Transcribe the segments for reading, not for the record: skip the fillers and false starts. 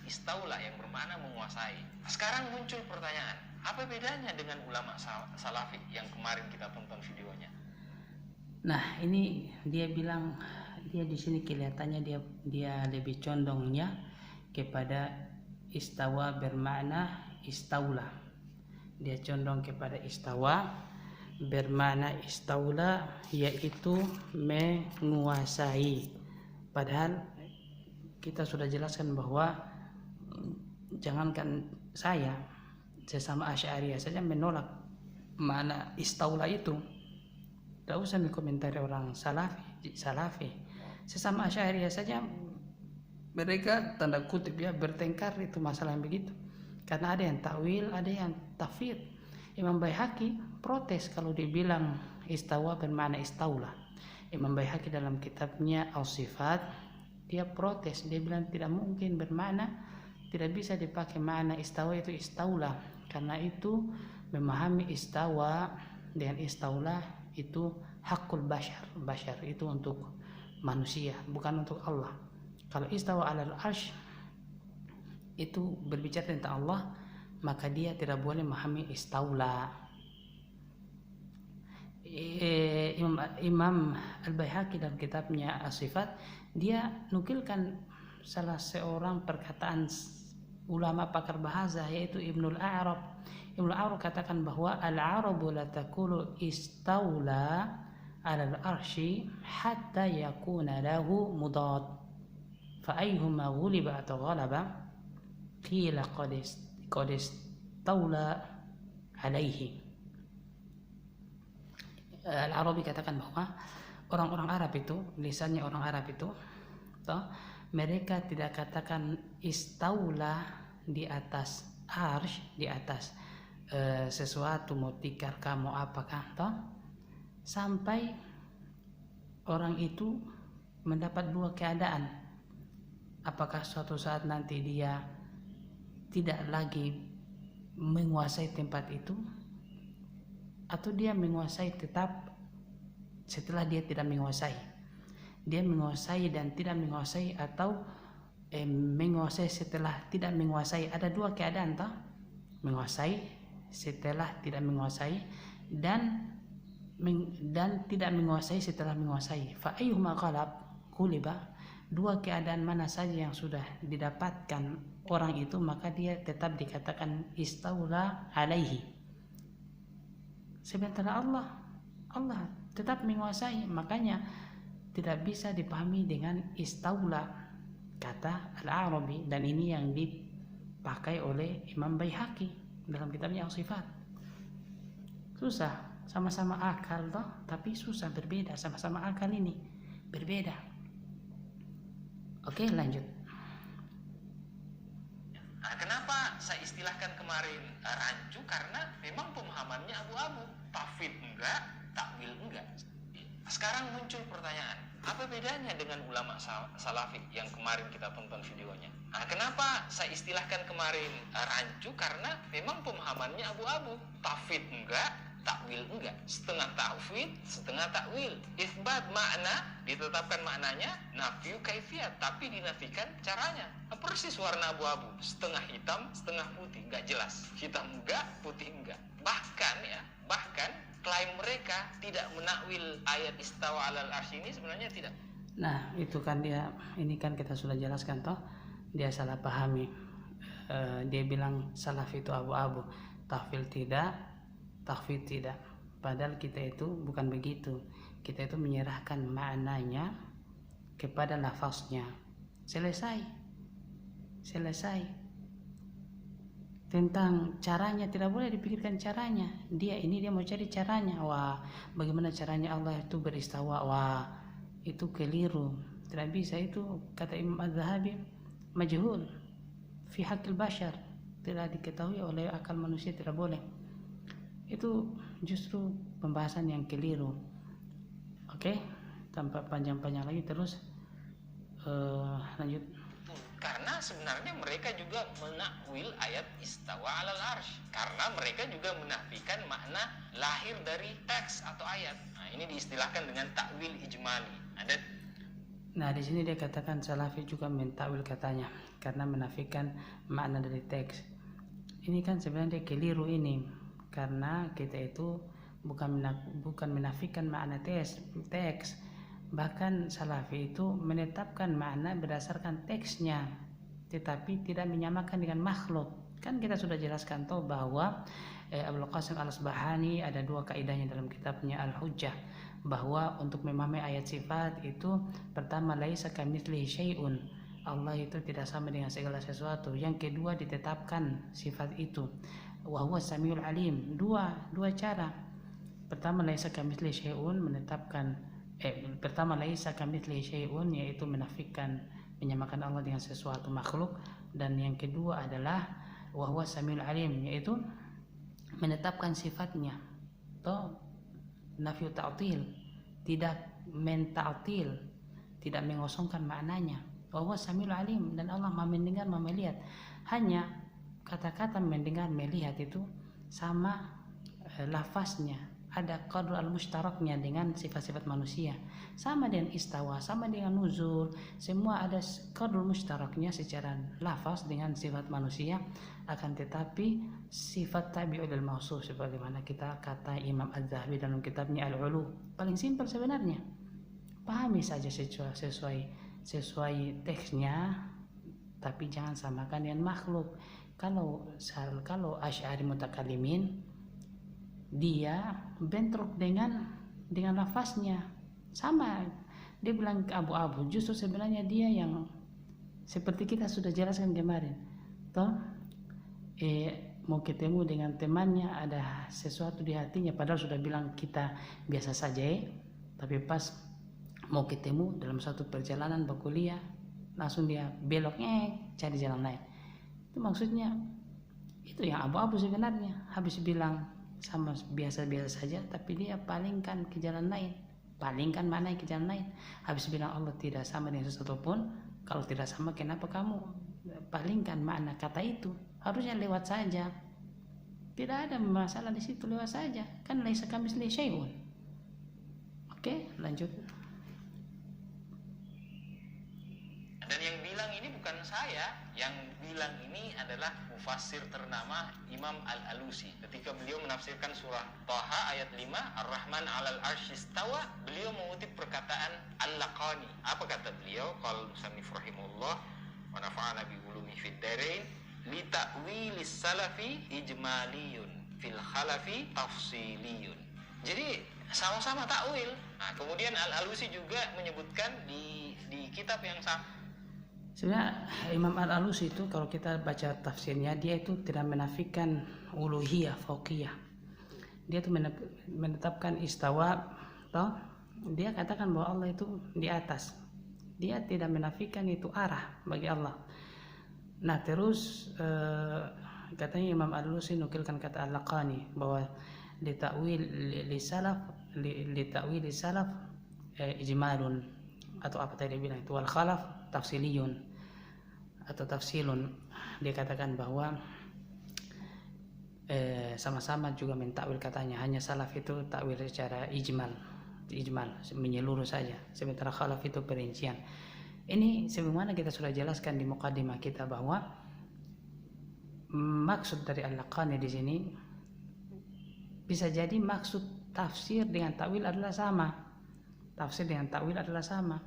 istaula yang bermakna menguasai. Sekarang muncul pertanyaan, apa bedanya dengan ulama salafi yang kemarin kita tonton videonya? Nah, ini dia bilang, dia di sini kelihatannya dia lebih condongnya kepada istawa bermakna istaula. Dia condong kepada istawa bermakna istaula, yaitu menguasai. Padahal kita sudah jelaskan bahwa jangankan saya, sesama Asy'ariyah saja menolak makna istaula itu. Tidak usah dikomentari orang salafi. Sesama Asy'ariyah saja mereka tanda kutip ya bertengkar itu masalah yang begitu. Karena ada yang takwil, ada yang tafwid. Imam Baihaqi protes kalau dibilang istawa bermakna istaula. Imam Baihaqi dalam kitabnya Al-Sifat dia protes, dia bilang tidak mungkin bermakna, tidak bisa dipakai makna istawa itu istaula, karena itu memahami istawa dengan istaula itu hakul bashar itu untuk manusia, bukan untuk Allah. Kalau istawa alal arsh itu berbicara tentang Allah, maka dia tidak boleh memahami istaula. Imam Al-Baihaqi dalam kitabnya As-Sifat dia nukilkan salah seorang perkataan ulama pakar bahasa, yaitu Ibnul A'rab. Ibnul A'rab katakan bahwa al-arabu la taqulu istaula 'alal arsy hatta yakuna lahu mudad fa ayyuhuma ghuliba atau ghalaba qila qad istaula alaihi. Al-Arabi katakan bahwa orang-orang Arab itu, lisannya orang Arab itu, mereka tidak katakan istaula di atas arsh, di atas sesuatu, mau tikar kamu apakah, sampai orang itu mendapat dua keadaan. Apakah suatu saat nanti dia tidak lagi menguasai tempat itu, atau dia menguasai tetap setelah dia tidak menguasai. Dia menguasai dan tidak menguasai, atau menguasai setelah tidak menguasai. Ada dua keadaan, menguasai setelah tidak menguasai dan tidak menguasai setelah menguasai. Fa ayyuhuma ghuliba, dua keadaan mana saja yang sudah didapatkan orang itu, maka dia tetap dikatakan istaula alaihi. Sementara Allah tetap menguasai, makanya tidak bisa dipahami dengan istaula, kata Al-Arabi, dan ini yang dipakai oleh Imam Baihaqi dalam kitabnya Al-Sifat. Susah, sama-sama akal tapi susah, berbeda, sama-sama akal ini berbeda. Oke, lanjut. Nah, kenapa saya istilahkan kemarin rancu? Karena memang pemahamannya abu-abu, tafwid enggak, takwil enggak. Sekarang muncul pertanyaan, apa bedanya dengan ulama salafi yang kemarin kita tonton videonya? Nah, kenapa saya istilahkan kemarin rancu? Karena memang pemahamannya abu-abu, tafwid enggak, takwil enggak, setengah tafwid, setengah takwil. Itsbat makna, ditetapkan maknanya, nafyu kaifiyat, tapi dinafikan caranya. Persis warna abu-abu, setengah hitam, setengah putih, enggak jelas. Hitam enggak, putih enggak. Bahkan klaim mereka tidak menakwil ayat istawa alal arsy ini sebenarnya tidak. Nah, itu kan ini kan kita sudah jelaskan dia salah pahami. Dia bilang salaf itu abu-abu, tahfidz tidak, tahfidz tidak. Padahal kita itu bukan begitu. Kita itu menyerahkan maknanya kepada lafaznya. Selesai. Tentang caranya tidak boleh dipikirkan caranya. Dia mau cari caranya. Wah, bagaimana caranya Allah itu beristawa? Wah, itu keliru. Tidak bisa, itu kata Imam Az-Zahabi majhul fi haqqil bashar, tidak diketahui oleh akal manusia, tidak boleh. Itu justru pembahasan yang keliru. Oke, tanpa panjang-panjang lagi, terus lanjut. Karena sebenarnya mereka juga menakwil ayat istawa alal arsy, karena mereka juga menafikan makna lahir dari teks atau ayat. Nah, ini diistilahkan dengan takwil ijmali. Nah, di sini dia katakan Salafi juga mentakwil katanya karena menafikan makna dari teks. Ini kan sebenarnya keliru ini, karena kita itu bukan menafikan makna teks. Bahkan Salafi itu menetapkan makna berdasarkan teksnya, tetapi tidak menyamakan dengan makhluk. Kan kita sudah jelaskan toh bahwa Abdul Qasim Al-Asbahani ada dua kaidahnya dalam kitabnya Al-Hujjah, bahwa untuk memahami ayat sifat itu pertama laisa kamitslihi syai'un, Allah itu tidak sama dengan segala sesuatu. Yang kedua ditetapkan sifat itu, wa huwa samiul alim. Dua cara. Pertama laisa kamitslihi syai'un, menetapkan pertama laisa kamitslihi syai'un, yaitu menafikan menyamakan Allah dengan sesuatu makhluk, dan yang kedua adalah wa huwa samiul alim, yaitu menetapkan sifatnya. Toh nafyu ta'til, tidak menta'til, tidak mengosongkan maknanya. Wa huwa samiul alim, dan Allah Maha mendengar, Maha melihat. Hanya kata-kata mendengar melihat itu sama lafaznya, ada qadr al-mushtaraknya dengan sifat-sifat manusia, sama dengan istawa, sama dengan nuzul, semua ada qadr mushtaraknya secara lafaz dengan sifat manusia. Akan tetapi sifat tabi'ul mausuf, sebagaimana kita kata Imam Az-Zahabi dalam kitabnya Al-Ulu, paling simpel sebenarnya, pahami saja sesuai teksnya, tapi jangan samakan dengan makhluk. Kalau Asy'ari mutakallimin, dia bentrok dengan lafaznya, sama, dia bilang abu-abu, justru sebenarnya dia yang seperti kita sudah jelaskan kemarin toh, mau ketemu dengan temannya, ada sesuatu di hatinya, padahal sudah bilang kita biasa saja tapi pas mau ketemu dalam satu perjalanan berkuliah, langsung dia beloknya cari jalan lain. Itu maksudnya itu yang abu-abu sebenarnya. Habis bilang sama biasa-biasa saja, tapi dia palingkan ke jalan lain, palingkan mana ke jalan lain. Habis bilang Allah tidak sama dengan sesuatu pun, kalau tidak sama kenapa kamu palingkan makna kata itu? Harusnya lewat saja, tidak ada masalah di situ, lewat saja, kan laisa kamitslihi syai'un. Oke, lanjut. Dan yang bilang ini bukan saya, yang bilang ini adalah mufassir ternama Imam Al-Alusi. Ketika beliau menafsirkan surah Thaha ayat 5, Ar-Rahman 'alal 'arsy istawa, beliau mengutip perkataan Al-Laqani. Apa kata beliau? Qala musannif rahimahullah wa nafa'ana bi ulumi fid dharain, li ta'wilis salafi ijmaliyun fil khalafi tafsiliyun. Jadi sama-sama takwil. Nah, kemudian Al-Alusi juga menyebutkan di kitab yang sama. Sebenarnya Imam Al-Alusi itu kalau kita baca tafsirnya, dia itu tidak menafikan uluhiyah, fauqiyah. Dia itu menetapkan istawa, toh dia katakan bahwa Allah itu di atas. Dia tidak menafikan itu arah bagi Allah. Nah, terus katanya Imam Al-Alusi nukilkan kata Al-Laqani bahwa ditakwil li salaf ijmalun, atau apa tadi dia bilang itu, wal khalaf tafsiliyun atau tafsilun. Dia katakan bahwa sama-sama juga mentakwil katanya, hanya salaf itu takwil secara ijmal menyeluruh saja, sementara khalaf itu perincian. Ini sebagaimana kita sudah jelaskan di muqaddimah kita bahwa maksud dari Al-Laqani di sini bisa jadi maksud tafsir dengan takwil adalah sama. Tafsir dengan takwil adalah sama.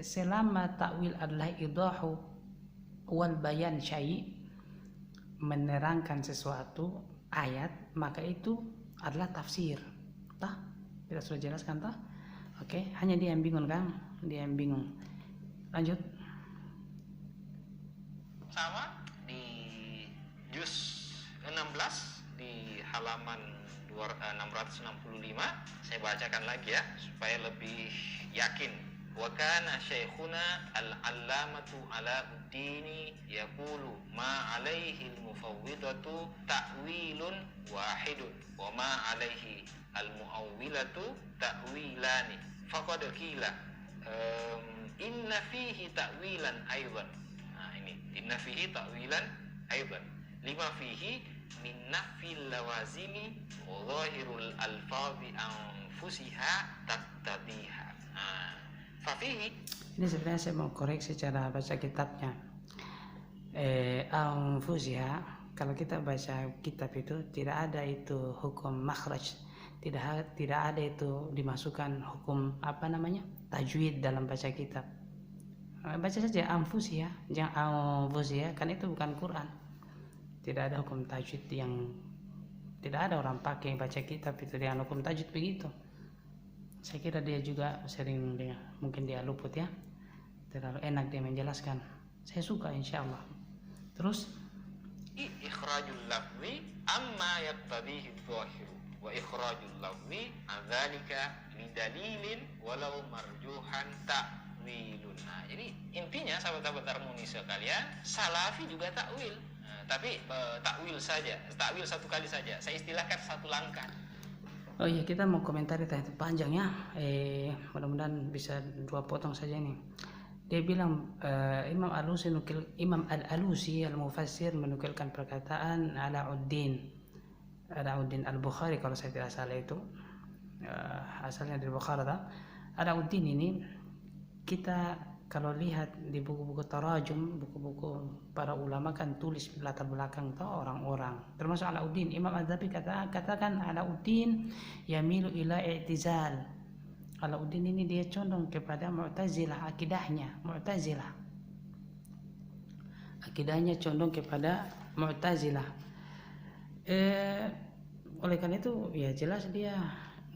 Selama takwil adalah idahu wal bayan syai', menerangkan sesuatu ayat, maka itu adalah tafsir. Tah? Kita sudah jelaskan tah? Oke, hanya dia yang bingung kan? Dia yang bingung. Lanjut. Sama di juz 16 di halaman 665, saya bacakan lagi ya supaya lebih yakin. Wa kana syekhuna al-allamatu Alauddin yaqulu ma alaihi al-mufawwidatu ta'wilun wahidun wa ma alaihi al-muawwilatu ta'wilani faqad qila inna fihi ta'wilan aidan. Nah, ini inna fihi ta'wilan aidan lima fihi min nafil lawazimi wa zahirul alfazi anfusiha tattadiha. Nah, fafihi. Ini sebenarnya saya mau koreksi cara baca kitabnya. Anfusiha, kalau kita baca kitab itu tidak ada itu hukum makhraj, tidak ada itu dimasukkan hukum tajwid dalam baca kitab. Baca saja anfusiha, jangan anfusiha, kan itu bukan Quran. Tidak ada hukum tajwid yang tidak ada orang pakai baca kitab itu dengan hukum tajwid begitu. Saya kira dia juga sering mungkin dia luput ya, terlalu enak dia menjelaskan. Saya suka insyaallah. Terus ikhrajul lafzi amma yaqtadihi adh-dhahiru wa ikhrajul lafzi an dzalika lidalilin walau marjuhan ta'wilun. Nah, jadi intinya sahabat-sahabat harmoni sekalian, salafi juga takwil. Tapi takwil saja, takwil satu kali saja. Saya istilahkan satu langkah. Oh iya, kita mau komentari tadi panjang ya. Mudah-mudahan bisa 2 potong saja ini. Dia bilang Imam Al-Alusi Al-Mufassir menukilkan perkataan Alauddin Al-Bukhari kalau saya tidak salah itu. Asalnya dari Bukhara. Alauddin ini kita kalau lihat di buku-buku tarajum, buku-buku para ulama kan tulis latar belakang orang-orang. Termasuk Alauddin, Imam Az-Zahabi katakan Alauddin yamilu ila i'tizal. Alauddin ini dia condong kepada Mu'tazilah, akidahnya condong kepada Mu'tazilah. Oleh karena itu ya jelas dia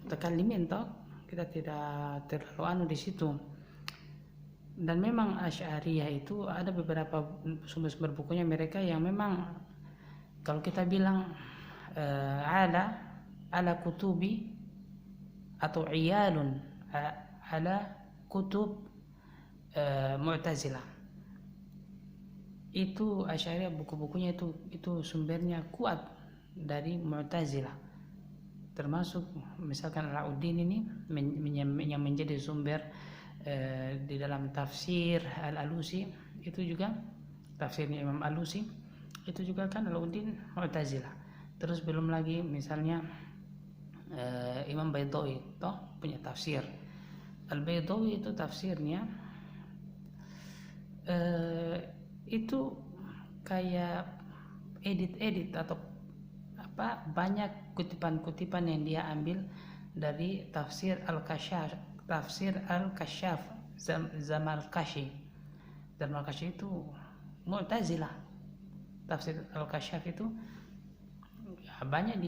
mutakallimin toh, kita tidak terlalu di situ. Dan memang Asy'ariyah itu ada beberapa sumber-sumber bukunya mereka yang memang kalau kita bilang ala kutubi atau iyalun ala kutub Mu'tazilah, itu Asy'ariyah buku-bukunya itu sumbernya kuat dari Mu'tazilah. Termasuk misalkan Alauddin ini yang menjadi sumber di dalam tafsir Al-Alusi, itu juga tafsirnya Imam Alusi itu juga kan Alauddin Mu'tazilah. Terus belum lagi misalnya Imam Baydawi toh punya tafsir. Al-Baydawi itu tafsirnya itu kayak edit atau banyak kutipan-kutipan yang dia ambil dari tafsir Al-Kashaf Zamalkashi itu Mu'tazilah. Tafsir Al-Kashaf itu banyak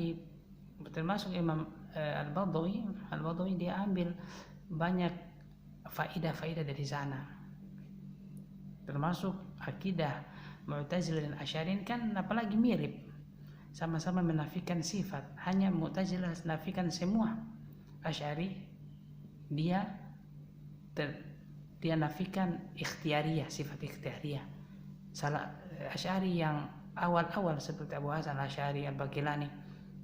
termasuk Imam Al-Badawi dia ambil banyak faidah dari sana. Termasuk akidah Mu'tazilah dan Asy'ari kan apalagi mirip, sama-sama menafikan sifat, hanya Mu'tazilah menafikan semua. Asy'ari dia nafikan ikhtiyariyah, sifat ikhtiyariyah. Asy'ari yang awal-awal seperti Abu Hasan Asy'ari Al-Baqilani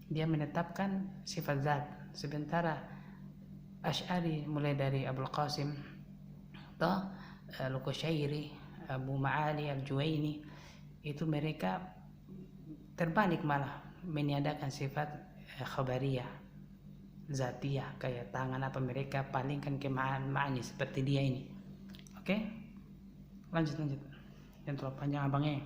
dia menetapkan sifat zat, sementara Asy'ari mulai dari Abul Qasim Al-Qushairi, Abu Ma'ali Al-Juwaini itu mereka terbalik, malah meniadakan sifat khabariyah zatiyah, kayak tangan mereka palingkan ke ma'ani seperti dia ini. Oke? Lanjut yang terlalu panjang abangnya.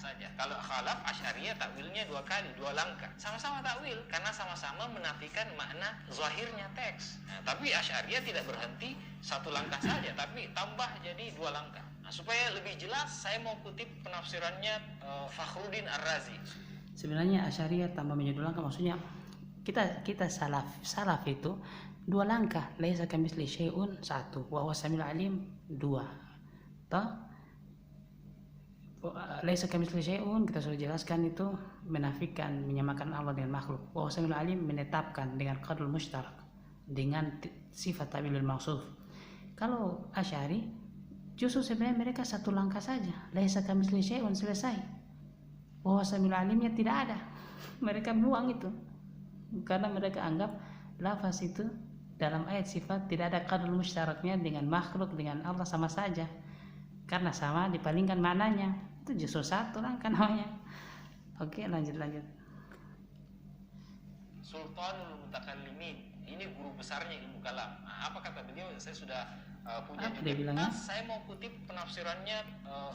Saja. Kalau khalaf Asy'ariyah takwilnya 2 kali, 2 langkah. Sama-sama takwil karena sama-sama menafikan makna zahirnya teks. Nah, tapi Asy'ariyah tidak berhenti 1 langkah saja, tapi tambah jadi 2 langkah. Nah, supaya lebih jelas saya mau kutip penafsirannya Fakhruddin Ar-Razi. Sebenarnya Asy'ariyah tambah menjadi 2 langkah, maksudnya kita salaf itu 2 langkah. Laisa kamitsli syai'un 1 wa huwa samiul alim 2. Laisa kamitsli syai'un kita sudah jelaskan itu menafikan, menyamakan Allah dengan makhluk. Wa huwa samiul alim menetapkan dengan qadrul mushtarak, dengan sifat ta'wilul mawsuf. Kalau Asy'ari justru sebenarnya mereka 1 langkah saja. Laisa kamitsli syai'un selesai. Wa huwa samiul alimnya tidak ada. Mereka buang itu. Karena mereka anggap lafaz itu dalam ayat sifat tidak ada qadrul mushtaraknya dengan makhluk, dengan Allah sama saja. Karena sama dipalingkan maknanya. Itu justru 1 langkah namanya. Oke, lanjut. Sultanul Mutakallimin ini guru besarnya ilmu kalam. Apa kata beliau? Saya sudah punya Apa juga. dia bilangnya? Saya mau kutip penafsirannya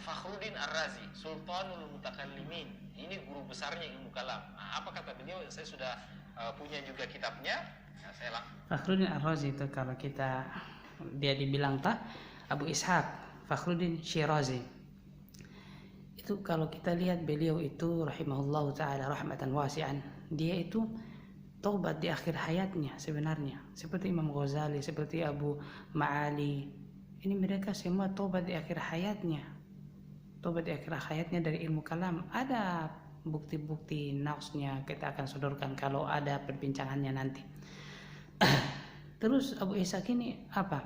Fakhruddin Ar-Razi, Sultanul Mutakallimin. Ini guru besarnya ilmu kalam. Apa kata beliau? Saya sudah punya juga kitabnya. Saya Fakhruddin Ar-Razi itu kalau dia dibilang Abu Ishaq Fakhruddin Syirazi. Itu kalau kita lihat beliau itu rahimahullahu taala rahmatan wasi'an, dia itu taubat di akhir hayatnya sebenarnya, seperti Imam Ghazali, seperti Abu Ma'ali. Ini mereka semua taubat di akhir hayatnya. Taubat di akhir hayatnya dari ilmu kalam. Ada bukti-bukti nausnya kita akan sodorkan kalau ada perbincangannya nanti. Terus Abu Ishaq ini apa?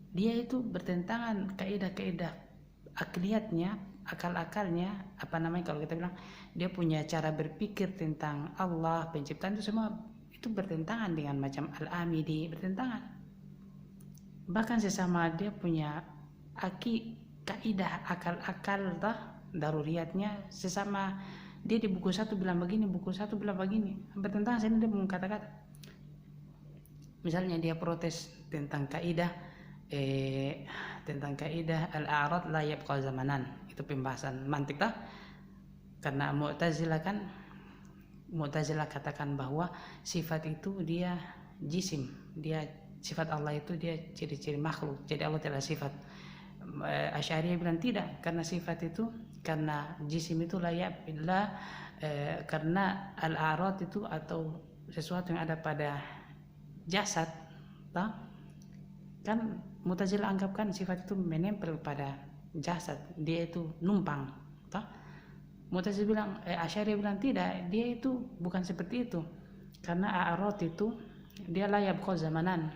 Dia itu bertentangan kaidah-kaidah akliyatnya, akal-akalnya, apa namanya kalau kita bilang dia punya cara berpikir tentang Allah, penciptaan, itu semua itu bertentangan dengan macam Al-Amidi, bertentangan. Bahkan sesama dia punya kaidah akal-akal daruriyatnya, sesama dia di buku satu bilang begini, buku satu bilang begini, bertentangan. Sini dia mengatakan, misalnya dia protes tentang kaidah al-a'rad la yabqa zamanan, itu pembahasan mantik karena Mu'tazilah katakan bahwa sifat itu dia jisim, dia sifat Allah itu dia ciri-ciri makhluk, jadi Allah tidak sifat. Asy'ariyah bilang tidak, karena sifat itu, karena jisim itu karena al-a'rad itu atau sesuatu yang ada pada jasad kan Mu'tazilah anggapkan sifat itu menempel pada jasad, dia itu numpang. Mu'tazilah bilang, Asy'ariyah bilang tidak, dia itu bukan seperti itu, karena a'rad itu dia la yabqa zamanan,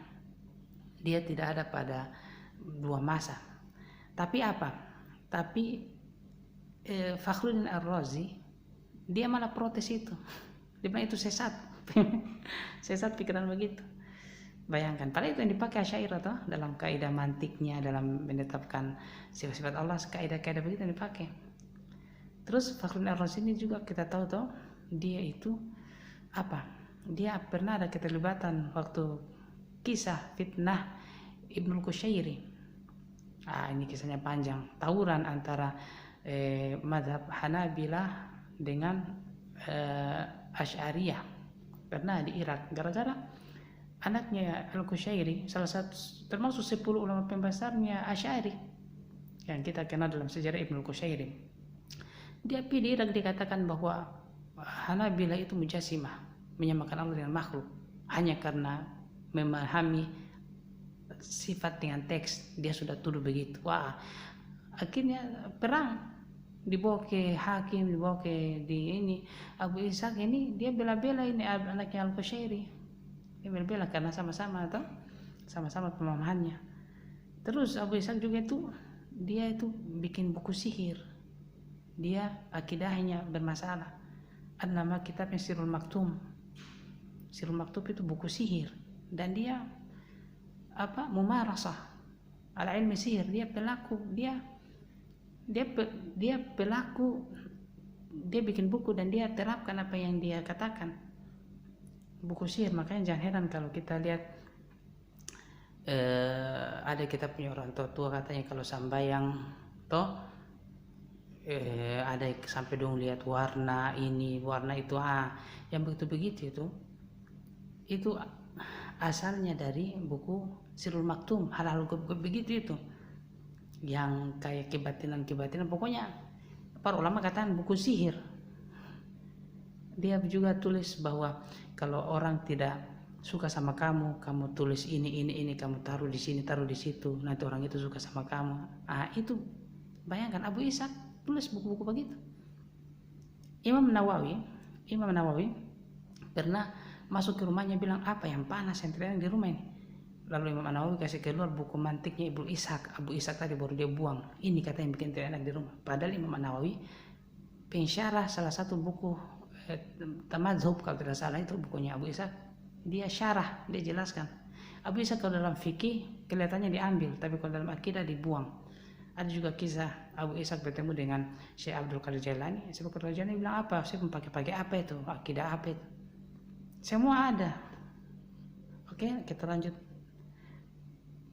dia tidak ada pada dua masa. Tapi apa? Tapi Fakhruddin Ar-Razi dia malah protes itu, dia bilang itu sesat. Sesat pikiran begitu. Bayangkan, padahal itu yang dipakai Asy'ariyah dalam kaidah mantiknya, dalam menetapkan sifat-sifat Allah, kaidah-kaidah begitu yang dipakai. Terus Fakhruddin Ar-Razi ini juga kita tahu dia itu apa? Dia pernah ada keterlibatan waktu kisah fitnah Ibnul Qushairi. Ini kisahnya panjang, tawuran antara mazhab Hanabilah dengan Asy'ariyah pernah di Irak, gara-gara anaknya Al-Qushairi, salah satu termasuk 10 ulama pembesarnya Asy'ari yang kita kenal dalam sejarah Ibnul Qushairi. Dia di Irak dikatakan bahwa Hanabilah itu mujassimah, menyamakan Allah dengan makhluk, hanya karena memahami sifat dengan teks dia sudah tuduh begitu. Akhirnya perang, dibawa ke hakim, dibawa ke ini Abu Ishaq ini dia bela-bela ini anaknya Al-Qushairi. Dia bela-bela karena sama-sama pemahamannya. Terus Abu Ishaq juga dia itu bikin buku sihir. Dia akidahnya bermasalah. Ada nama kitabnya Sirrul Maktum. Sirrul Maktum itu buku sihir, dan dia mumarasah ala ilmi sihir, dia pelaku, dia pelaku, dia bikin buku dan dia terapkan apa yang dia katakan, buku sihir. Makanya jangan heran kalau kita lihat ada kita punya orang tua katanya kalau sambayang ada sampai dong lihat warna ini warna itu, yang begitu itu asalnya dari buku Sirrul Maktum, hal-hal begitu itu yang kayak kebatinan, pokoknya para ulama katakan buku sihir. Dia juga tulis bahwa kalau orang tidak suka sama kamu tulis ini, kamu taruh di sini, taruh di situ, nanti orang itu suka sama kamu. Itu bayangkan Abu Ishaq tulis buku-buku begitu. Imam Nawawi pernah masuk ke rumahnya, bilang apa yang panas yang terjadi di rumah ini. Lalu Imam Nawawi kasih keluar buku mantiknya Abu Ishaq tadi baru dia buang. Ini kata yang bikin tidak enak di rumah. Padahal Imam Nawawi pensyarah salah satu buku Tamadzhub kalau tidak salah, itu bukunya Abu Ishaq. Dia syarah, dia jelaskan. Abu Ishaq kalau dalam fikih kelihatannya diambil, tapi kalau dalam akidah dibuang. Ada juga kisah Abu Ishaq bertemu dengan Syekh Abdul Qadir Jailani. Syekh Abdul Qadir Jailani bilang, apa? Saya pakai apa itu? Akidah apa itu? Semua ada. Oke, kita lanjut.